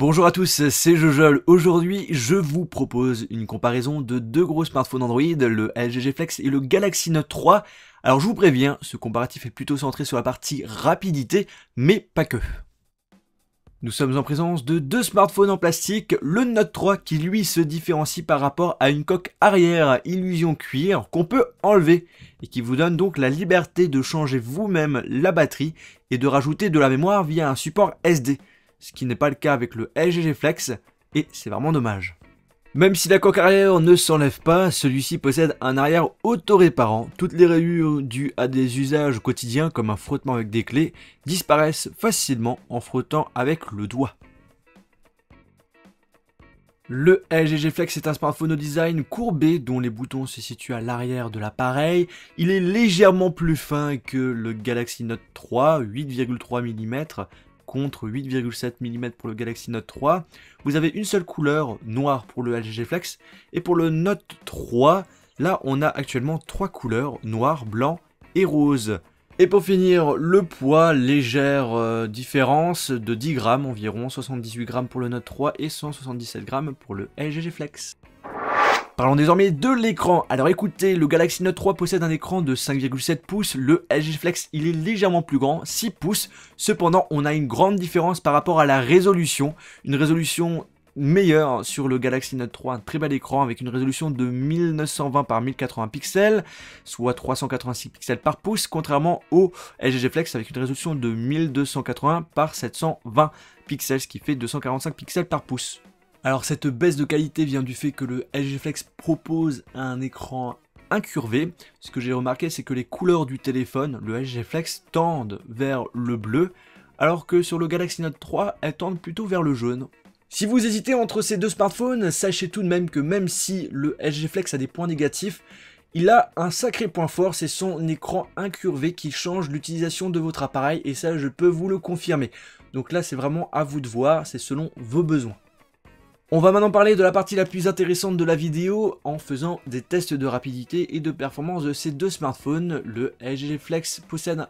Bonjour à tous, c'est Jojol. Aujourd'hui, je vous propose une comparaison de deux gros smartphones Android, le LG G Flex et le Galaxy Note 3. Alors je vous préviens, ce comparatif est plutôt centré sur la partie rapidité, mais pas que. Nous sommes en présence de deux smartphones en plastique, le Note 3 qui lui se différencie par rapport à une coque arrière illusion cuir qu'on peut enlever et qui vous donne donc la liberté de changer vous-même la batterie et de rajouter de la mémoire via un support SD. Ce qui n'est pas le cas avec le LG G Flex, et c'est vraiment dommage. Même si la coque arrière ne s'enlève pas, celui-ci possède un arrière auto-réparant. Toutes les rayures dues à des usages quotidiens comme un frottement avec des clés disparaissent facilement en frottant avec le doigt. Le LG G Flex est un smartphone au design courbé dont les boutons se situent à l'arrière de l'appareil. Il est légèrement plus fin que le Galaxy Note 3, 8,3 mm contre 8,7 mm pour le Galaxy Note 3. Vous avez une seule couleur, noire pour le LG G Flex. Et pour le Note 3, là on a actuellement trois couleurs, noir, blanc et rose. Et pour finir, le poids, légère différence de 10 grammes environ, 78 grammes pour le Note 3 et 177 grammes pour le LG G Flex. Parlons désormais de l'écran. Alors écoutez, le Galaxy Note 3 possède un écran de 5,7 pouces, le LG G Flex il est légèrement plus grand, 6 pouces. Cependant, on a une grande différence par rapport à la résolution, une résolution meilleure sur le Galaxy Note 3, un très bel écran avec une résolution de 1920 par 1080 pixels, soit 386 pixels par pouce, contrairement au LG G Flex avec une résolution de 1280 par 720 pixels, ce qui fait 245 pixels par pouce. Alors cette baisse de qualité vient du fait que le LG G Flex propose un écran incurvé. Ce que j'ai remarqué, c'est que les couleurs du téléphone, le LG G Flex, tendent vers le bleu, alors que sur le Galaxy Note 3, elles tendent plutôt vers le jaune. Si vous hésitez entre ces deux smartphones, sachez tout de même que même si le LG G Flex a des points négatifs, il a un sacré point fort, c'est son écran incurvé qui change l'utilisation de votre appareil, et ça je peux vous le confirmer. Donc là c'est vraiment à vous de voir, c'est selon vos besoins. On va maintenant parler de la partie la plus intéressante de la vidéo en faisant des tests de rapidité et de performance de ces deux smartphones. Le LG G Flex possède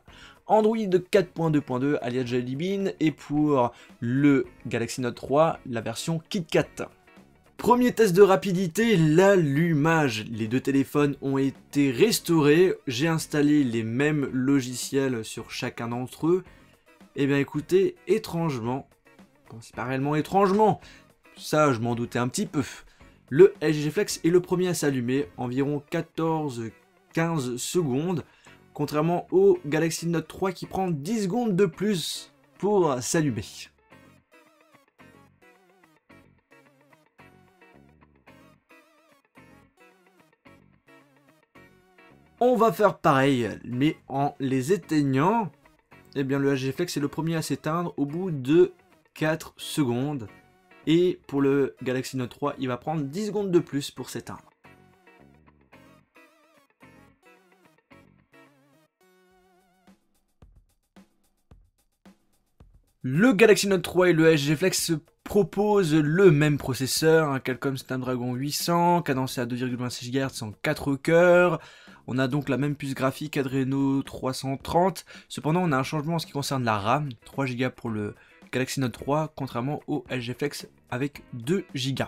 Android 4.2.2 alias Jelly Bean et pour le Galaxy Note 3, la version KitKat. Premier test de rapidité, l'allumage. Les deux téléphones ont été restaurés. J'ai installé les mêmes logiciels sur chacun d'entre eux. Et bien écoutez, étrangement, bon, c'est pas réellement étrangement, ça je m'en doutais un petit peu, le LG G Flex est le premier à s'allumer, environ 14-15 secondes, contrairement au Galaxy Note 3 qui prend 10 secondes de plus pour s'allumer. On va faire pareil, mais en les éteignant, eh bien le LG G Flex est le premier à s'éteindre au bout de 4 secondes. Et pour le Galaxy Note 3, il va prendre 10 secondes de plus pour s'éteindre. Le Galaxy Note 3 et le LG G Flex proposent le même processeur, un Qualcomm Snapdragon 800, cadencé à 2,26 GHz en 4 cœurs. On a donc la même puce graphique Adreno 330. Cependant, on a un changement en ce qui concerne la RAM, 3 Go pour le Galaxy Note 3, contrairement au LG Flex avec 2 Go.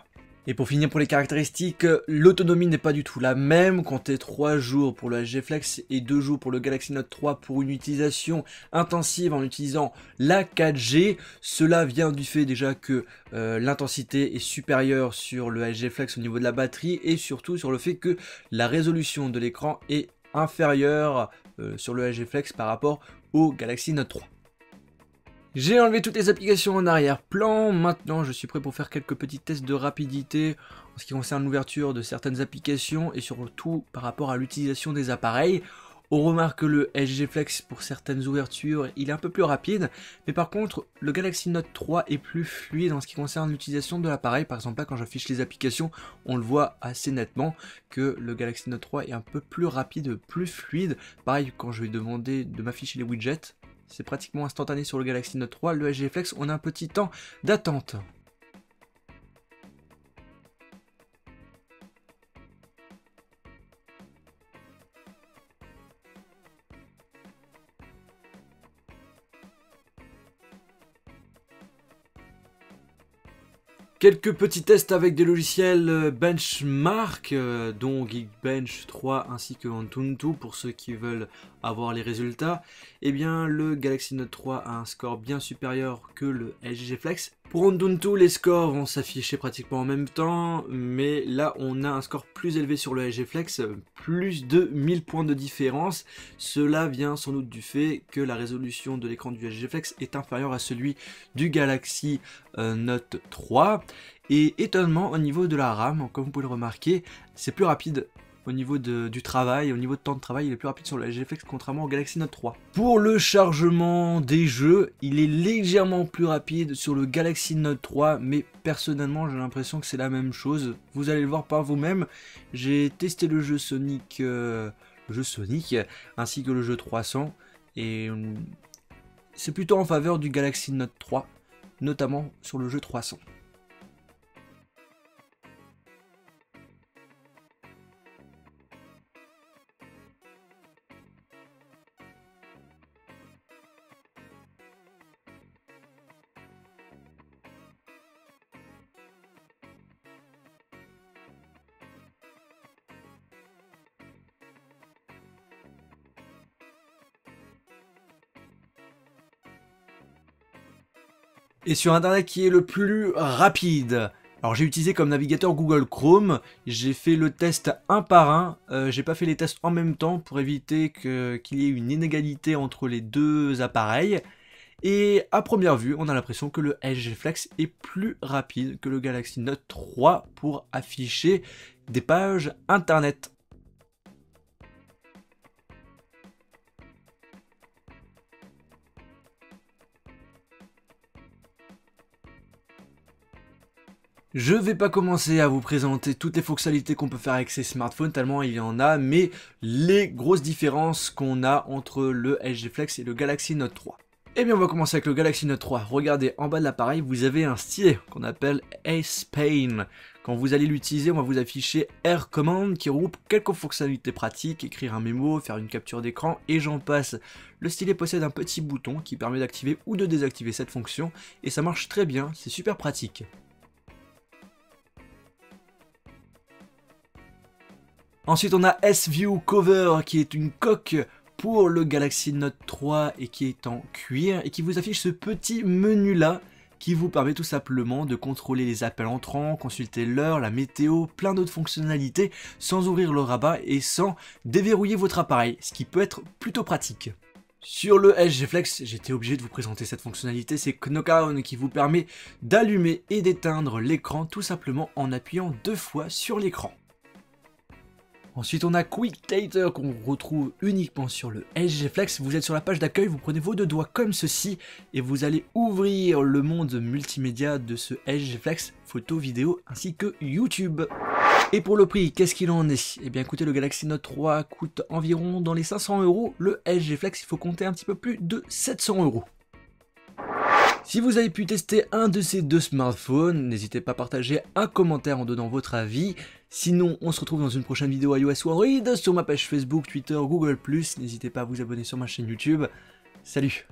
Et pour finir pour les caractéristiques, l'autonomie n'est pas du tout la même, comptez 3 jours pour le LG Flex et 2 jours pour le Galaxy Note 3 pour une utilisation intensive en utilisant la 4G. Cela vient du fait déjà que l'intensité est supérieure sur le LG Flex au niveau de la batterie et surtout sur le fait que la résolution de l'écran est inférieure sur le LG Flex par rapport au Galaxy Note 3. J'ai enlevé toutes les applications en arrière-plan, maintenant je suis prêt pour faire quelques petits tests de rapidité en ce qui concerne l'ouverture de certaines applications et surtout par rapport à l'utilisation des appareils. On remarque que le LG G Flex pour certaines ouvertures il est un peu plus rapide, mais par contre le Galaxy Note 3 est plus fluide en ce qui concerne l'utilisation de l'appareil. Par exemple là quand j'affiche les applications on le voit assez nettement que le Galaxy Note 3 est un peu plus rapide, plus fluide. Pareil quand je vais demander de m'afficher les widgets, c'est pratiquement instantané sur le Galaxy Note 3, le LG G Flex, on a un petit temps d'attente. Quelques petits tests avec des logiciels benchmark, dont Geekbench 3 ainsi que Antutu pour ceux qui veulent avoir les résultats. Eh bien, le Galaxy Note 3 a un score bien supérieur que le LG G Flex. Pour Antutu, les scores vont s'afficher pratiquement en même temps, mais là on a un score plus élevé sur le LG Flex, plus de 1000 points de différence. Cela vient sans doute du fait que la résolution de l'écran du LG Flex est inférieure à celui du Galaxy Note 3. Et étonnamment, au niveau de la RAM, comme vous pouvez le remarquer, c'est plus rapide au niveau du travail, au niveau de temps de travail, il est plus rapide sur le LG Flex contrairement au Galaxy Note 3. Pour le chargement des jeux, il est légèrement plus rapide sur le Galaxy Note 3, mais personnellement j'ai l'impression que c'est la même chose. Vous allez le voir par vous-même. J'ai testé le jeu Sonic, ainsi que le jeu 300, et c'est plutôt en faveur du Galaxy Note 3, notamment sur le jeu 300. Et sur internet qui est le plus rapide. Alors j'ai utilisé comme navigateur Google Chrome, j'ai fait le test un par un, j'ai pas fait les tests en même temps pour éviter qu'il y ait une inégalité entre les deux appareils. Et à première vue, on a l'impression que le LG Flex est plus rapide que le Galaxy Note 3 pour afficher des pages internet. Je vais pas commencer à vous présenter toutes les fonctionnalités qu'on peut faire avec ces smartphones, tellement il y en a, mais les grosses différences qu'on a entre le LG Flex et le Galaxy Note 3. Eh bien on va commencer avec le Galaxy Note 3. Regardez, en bas de l'appareil, vous avez un stylet qu'on appelle Ace Pen. Quand vous allez l'utiliser, on va vous afficher Air Command qui regroupe quelques fonctionnalités pratiques, écrire un mémo, faire une capture d'écran et j'en passe. Le stylet possède un petit bouton qui permet d'activer ou de désactiver cette fonction et ça marche très bien, c'est super pratique. Ensuite, on a S-View Cover qui est une coque pour le Galaxy Note 3 et qui est en cuir et qui vous affiche ce petit menu là qui vous permet tout simplement de contrôler les appels entrants, consulter l'heure, la météo, plein d'autres fonctionnalités sans ouvrir le rabat et sans déverrouiller votre appareil, ce qui peut être plutôt pratique. Sur le LG Flex, j'étais obligé de vous présenter cette fonctionnalité, c'est Knock-On qui vous permet d'allumer et d'éteindre l'écran tout simplement en appuyant 2 fois sur l'écran. Ensuite, on a QuickTater qu'on retrouve uniquement sur le LG Flex. Vous êtes sur la page d'accueil, vous prenez vos 2 doigts comme ceci et vous allez ouvrir le monde multimédia de ce LG Flex, photo, vidéo ainsi que YouTube. Et pour le prix, qu'est-ce qu'il en est? Eh bien écoutez, le Galaxy Note 3 coûte environ dans les 500 €. Le LG Flex, il faut compter un petit peu plus de 700 €. Si vous avez pu tester un de ces 2 smartphones, n'hésitez pas à partager un commentaire en donnant votre avis. Sinon, on se retrouve dans une prochaine vidéo iOS ou Android sur ma page Facebook, Twitter, Google+. N'hésitez pas à vous abonner sur ma chaîne YouTube. Salut!